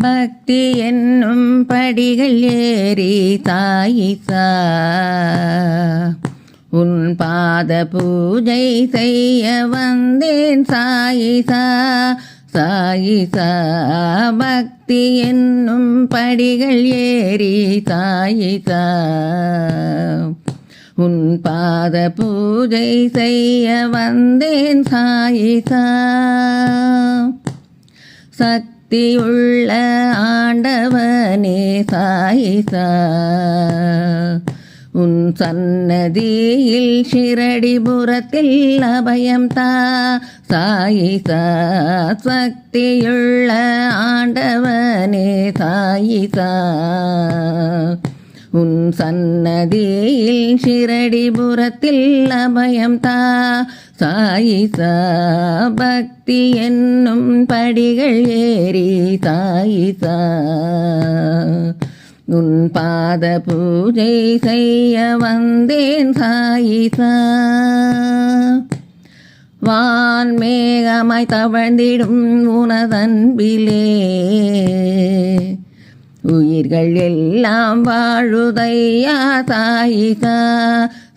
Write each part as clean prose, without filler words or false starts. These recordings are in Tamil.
பக்தி என்னும் படிகள் ஏறி சாயிசா உன் பாத பூஜை செய்ய வந்தேன் சாயிசா சாயிசா. பக்தி என்னும் படிகள் ஏறி சாயிசா உன் பாத பூஜை செய்ய வந்தேன் சாயிசா. சக்தியுள்ள ஆண்டவனே சாயிசா உன் சன்னதியில் ஷிரடிபுரத்தில் அபயம் தா சாயிசா. சக்தியுள்ள ஆண்டவனே சாயிசா உன் சன்னதியில் ஷிரடிபுரத்தில் அபயம் தா சாயிசா. பக்தி என்னும் படிகள் ஏறி சாயிசா உன் பாத பூஜை செய்ய வந்தேன் சாயிசா. வான்மேகமாய் தவழ்ந்திடும் உனதன்பிலே உயிர்கள் எல்லாம் வாழுதையா சாயிசா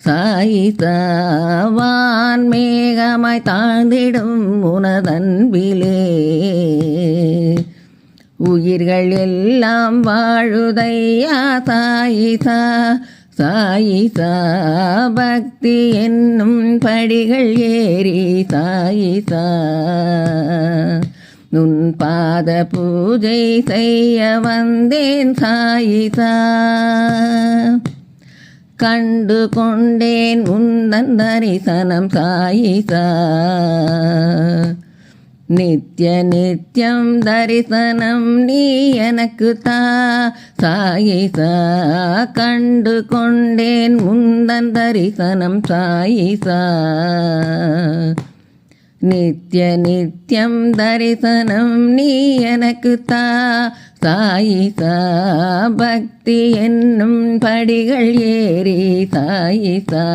சாயிசா. வான்மேகமாய் தாழ்ந்திடும் உனதன்பிலே உயிர்கள் எல்லாம் வாழுதையா சாயிசா சாயிசா. பக்தி என்னும் படிகள் ஏறி சாயிசா உன் பாத பூஜை செய்ய வந்தேன் சாயிசா. கண்டு கொண்டேன் உந்தன் தரிசனம் சாயிசா. நித்ய நித்யம் தரிசனம் நீ எனக்கு தா சாயிசா. கண்டு கொண்டேன் உந்தன் தரிசனம் சாயிசா. நித்ய நித்யம் தரிசனம் நீ எனக்கு தா சாயிசா. பக்தி என்னும் படிகள் ஏறி சாயிசா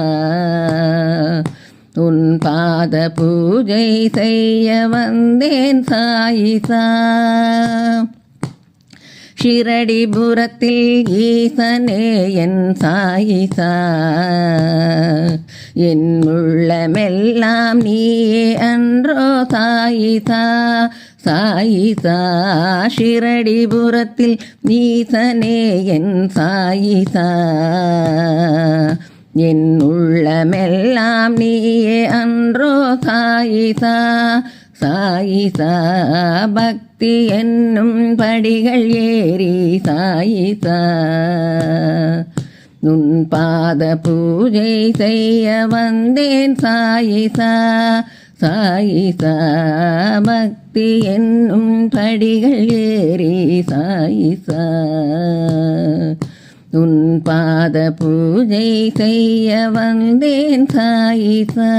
உன் பாத பூஜை செய்ய வந்தேன் சாயிசா. ஷிரடிபுரத்தில் ஈசனே என் சாயிசா. என் உள்ளமெல்லாம் நீயே அன்றோ சாயிசா சாயிசா. ஷிரடிபுரத்தில் ஈசனே என் சாயிசா. என் உள்ளமெல்லாம் நீயே அன்றோ சாயிசா சாயிசா. பக்தி என்னும் படிகள் ஏறி சாயிசா உன் பாத பூஜை செய்ய வந்தேன் சாயிசா சாயிசா. பக்தி என்னும் படிகள் ஏறி சாயிசா உன் பாத பூஜை செய்ய வந்தேன் சாயிசா.